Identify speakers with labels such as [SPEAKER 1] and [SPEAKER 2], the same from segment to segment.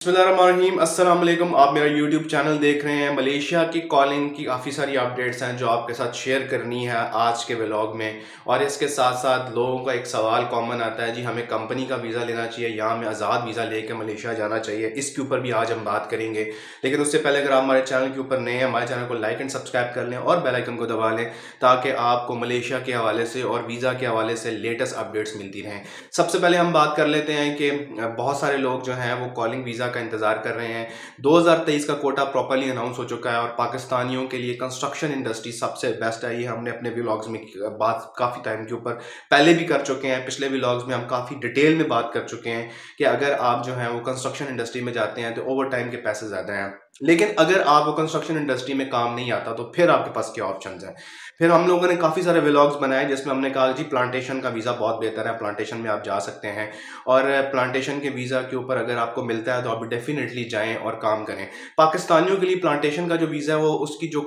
[SPEAKER 1] बिस्मिल्लाहिर्रहमानिर्रहीम, अस्सलाम वालेकुम। आप मेरा यूट्यूब चैनल देख रहे हैं। मलेशिया की कॉलिंग की काफ़ी सारी अपडेट्स हैं जो आपके साथ शेयर करनी है आज के व्लॉग में। और इसके साथ साथ लोगों का एक सवाल कॉमन आता है, जी हमें कंपनी का वीज़ा लेना चाहिए या हमें आज़ाद वीज़ा लेके मलेशिया जाना चाहिए। इसके ऊपर भी आज हम बात करेंगे। लेकिन उससे पहले अगर आप हमारे चैनल के ऊपर नए हैं, हमारे चैनल को लाइक एंड सब्सक्राइब कर लें और बेल आइकन को दबा लें ताकि आपको मलेशिया के हवाले से और वीज़ा के हवाले से लेटेस्ट अपडेट्स मिलती रहें। सबसे पहले हम बात कर लेते हैं कि बहुत सारे लोग जो हैं वो कॉलिंग वीज़ा का इंतज़ार कर रहे हैं। 2023 का कोटा प्रॉपर्ली अनाउंस हो चुका है और पाकिस्तानियों के लिए कंस्ट्रक्शन इंडस्ट्री सबसे बेस्ट है। ये हमने अपने व्लॉग्स में बात काफ़ी टाइम के ऊपर पहले भी कर चुके हैं। पिछले व्लॉग्स में हम काफ़ी डिटेल में बात कर चुके हैं कि अगर आप जो है वो कंस्ट्रक्शन इंडस्ट्री में जाते हैं तो ओवर टाइम के पैसे ज़्यादा हैं। लेकिन अगर आप वो कंस्ट्रक्शन इंडस्ट्री में काम नहीं आता तो फिर आपके पास क्या ऑप्शंस हैं। फिर हम लोगों ने काफ़ी सारे व्लॉग्स बनाए जिसमें हमने कहा जी प्लांटेशन का वीज़ा बहुत बेहतर है, प्लांटेशन में आप जा सकते हैं और प्लांटेशन के वीज़ा के ऊपर अगर आपको मिलता है तो आप डेफिनेटली जाएं और काम करें। पाकिस्तानियों के लिए प्लांटेशन का जो वीज़ा है वो उसकी जो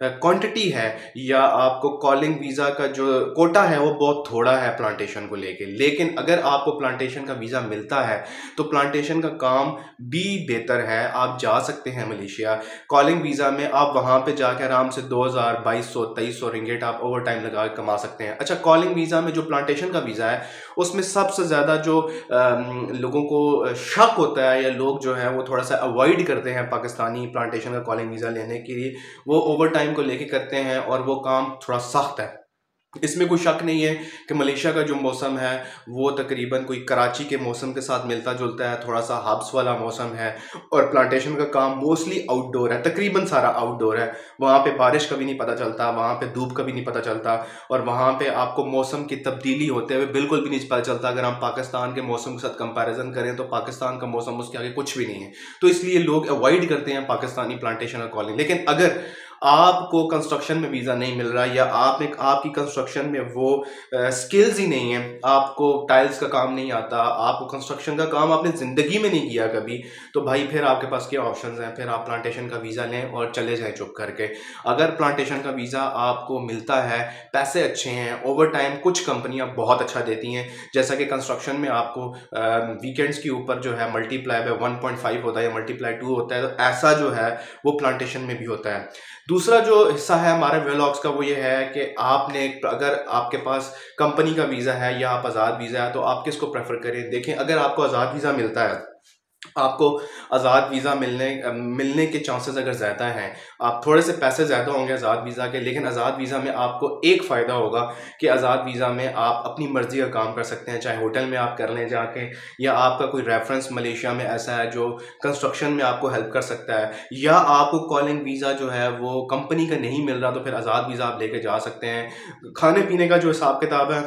[SPEAKER 1] क्वांटिटी है या आपको कॉलिंग वीज़ा का जो कोटा है वो बहुत थोड़ा है प्लांटेशन को लेके। लेकिन अगर आपको प्लांटेशन का वीज़ा मिलता है तो प्लांटेशन का काम भी बेहतर है, आप जा सकते हैं मलेशिया। कॉलिंग वीज़ा में आप वहाँ पे जाकर आराम से 2000 2200 2300 रिंगेट आप ओवर टाइम लगा कमा सकते हैं। अच्छा, कॉलिंग वीज़ा में जो प्लांटेशन का वीज़ा है उसमें सबसे ज़्यादा जो लोगों को शक होता है या लोग जो है वो थोड़ा सा अवॉइड करते हैं पाकिस्तानी प्लांटेशन का कॉलिंग वीज़ा लेने के लिए, वो ओवर टाइम को लेके करते हैं और वो काम थोड़ा सख्त है। इसमें कोई शक नहीं है कि मलेशिया का जो मौसम है वो तकरीबन कोई कराची के मौसम के साथ मिलता जुलता है, थोड़ा सा हब्स वाला मौसम है और प्लांटेशन का काम मोस्टली आउटडोर है, तकरीबन सारा आउटडोर है। वहाँ पे बारिश कभी नहीं पता चलता, वहाँ पे धूप कभी नहीं पता चलता और वहाँ पे आपको मौसम की तब्दीली होते हुए बिल्कुल भी नहीं पता चलता। अगर हम पाकिस्तान के मौसम के साथ कंपेरिजन करें तो पाकिस्तान का मौसम उसके आगे कुछ भी नहीं है, तो इसलिए लोग अवॉइड करते हैं पाकिस्तानी प्लांटेशन का कॉलिंग। लेकिन अगर आपको कंस्ट्रक्शन में वीज़ा नहीं मिल रहा या आपकी कंस्ट्रक्शन में वो स्किल्स ही नहीं है, आपको टाइल्स का काम नहीं आता, आपको कंस्ट्रक्शन का काम आपने ज़िंदगी में नहीं किया कभी, तो भाई फिर आपके पास क्या ऑप्शंस हैं। फिर आप प्लांटेशन का वीज़ा लें और चले जाएं चुप करके। अगर प्लांटेशन का वीज़ा आपको मिलता है, पैसे अच्छे हैं, ओवर टाइम कुछ कंपनियां बहुत अच्छा देती हैं, जैसा कि कंस्ट्रक्शन में आपको वीकेंड्स के ऊपर जो है मल्टीप्लाई बाय 1.5 होता है या मल्टीप्लाई 2 होता है, तो ऐसा जो है वो प्लांटेशन में भी होता है। दूसरा जो हिस्सा है हमारे व्लॉग्स का वो ये है कि आपने अगर आपके पास कंपनी का वीज़ा है या आप आज़ाद वीज़ा है तो आप किसको प्रेफर करें। देखें, अगर आपको आज़ाद वीज़ा मिलता है, आपको आज़ाद वीज़ा मिलने के चांसेस अगर ज़्यादा हैं, आप थोड़े से पैसे ज़्यादा होंगे आज़ाद वीज़ा के, लेकिन आज़ाद वीज़ा में आपको एक फ़ायदा होगा कि आज़ाद वीज़ा में आप अपनी मर्ज़ी का काम कर सकते हैं, चाहे होटल में आप कर लें जाके, या आपका कोई रेफरेंस मलेशिया में ऐसा है जो कंस्ट्रक्शन में आपको हेल्प कर सकता है, या आपको कॉलिंग वीज़ा जो है वो कंपनी का नहीं मिल रहा तो फिर आज़ाद वीज़ा आप लेके जा सकते हैं। खाने पीने का जो हिसाब किताब है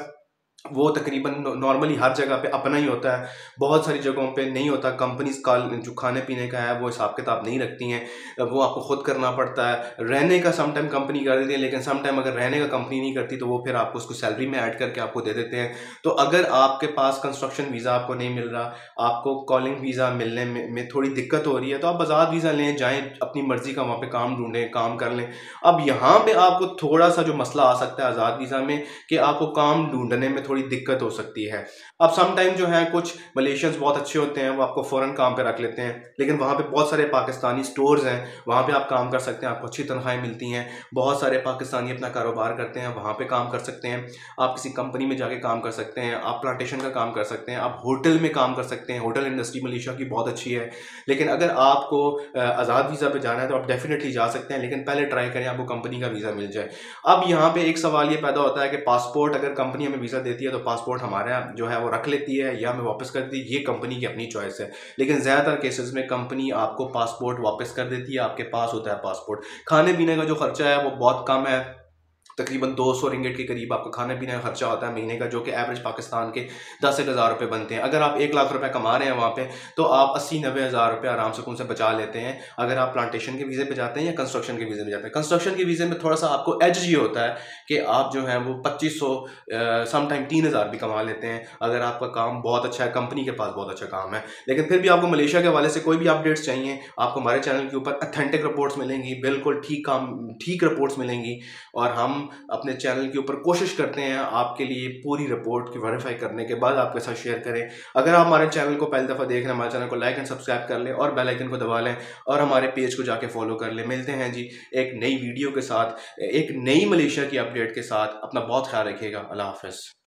[SPEAKER 1] वो तकरीबन नॉर्मली हर जगह पे अपना ही होता है, बहुत सारी जगहों पे नहीं होता। कंपनीज का जो खाने पीने का है वो हिसाब किताब नहीं रखती हैं, वो आपको खुद करना पड़ता है। रहने का सम टाइम कंपनी कर देती है, लेकिन सम टाइम अगर रहने का कंपनी नहीं करती तो वो फिर आपको उसको सैलरी में ऐड करके आपको दे देते हैं। तो अगर आपके पास कंस्ट्रक्शन वीज़ा आपको नहीं मिल रहा, आपको कॉलिंग वीज़ा मिलने में थोड़ी दिक्कत हो रही है, तो आप आज़ाद वीज़ा लें, जाएँ अपनी मर्ज़ी का वहाँ पर काम ढूंढें, काम कर लें। अब यहाँ पर आपको थोड़ा सा जो मसला आ सकता है आज़ाद वीज़ा में कि आपको काम ढूंढने में थोड़ी दिक्कत हो सकती है। अब सम टाइम जो है कुछ मलेशियंस बहुत अच्छे होते हैं, वो आपको फ़ौरन काम पे रख लेते हैं, लेकिन वहाँ पे बहुत सारे पाकिस्तानी स्टोर्स हैं, वहाँ पे आप काम कर सकते हैं, आपको अच्छी तनख्वाहें मिलती हैं। बहुत सारे पाकिस्तानी अपना कारोबार करते हैं, वहाँ पे काम कर सकते हैं। आप किसी कंपनी में जाके काम कर सकते हैं, आप प्लांटेशन का काम कर सकते हैं, आप होटल में काम कर सकते हैं। होटल इंडस्ट्री मलेशिया की बहुत अच्छी है। लेकिन अगर आपको आज़ाद वीज़ा पे जाना है तो आप डेफिनेटली जा सकते हैं, लेकिन पहले ट्राई करें आपको कंपनी का वीज़ा मिल जाए। अब यहाँ पे एक सवाल ये पैदा होता है कि पासपोर्ट, अगर कंपनी हमें वीज़ा देती है तो पासपोर्ट हमारा जो है वो रख लेती है या हमें वापस कर देती है, ये कंपनी की अपनी चॉइस है। लेकिन ज़्यादातर केसेस में कंपनी आपको पासपोर्ट वापस कर देती है, आपके पास होता है पासपोर्ट। खाने पीने का जो खर्चा है वो बहुत कम है, तकरीबन 200 रिंगिट के करीब आपको खाने पीने का खर्चा होता है महीने का, जो कि एवरेज पाकिस्तान के 10-1 हज़ार रुपये बनते हैं। अगर आप 1 लाख रुपए कमा रहे हैं वहाँ पे तो आप 80-90 हज़ार रुपये आराम से उनसे बचा लेते हैं अगर आप प्लांटेशन के वीज़े पे जाते हैं या कंस्ट्रक्शन के वीज़े पे जाते हैं। कंस्ट्रक्शन के वीज़े में थोड़ा सा आपको एज ये होता है कि आप जो है वो 2500 समटाइम 3000 भी कमा लेते हैं अगर आपका काम बहुत अच्छा है, कंपनी के पास बहुत अच्छा काम है। लेकिन फिर भी आपको मलेशिया के हवाले से कोई भी अपडेट्स चाहिए, आपको हमारे चैनल के ऊपर अथेंटिक रिपोर्ट्स मिलेंगी, बिल्कुल ठीक रिपोर्ट्स मिलेंगी और हम अपने चैनल के ऊपर कोशिश करते हैं आपके लिए पूरी रिपोर्ट की वेरीफाई करने के बाद आपके साथ शेयर करें। अगर आप हमारे चैनल को पहली दफ़ा देख रहे हैं, हमारे चैनल को लाइक एंड सब्सक्राइब कर लें और बेल आइकन को दबा लें और हमारे पेज को जाके फॉलो कर लें। मिलते हैं जी एक नई वीडियो के साथ, एक नई मलेशिया की अपडेट के साथ। अपना बहुत ख्याल रखिएगा। अल्लाह हाफ़िज़।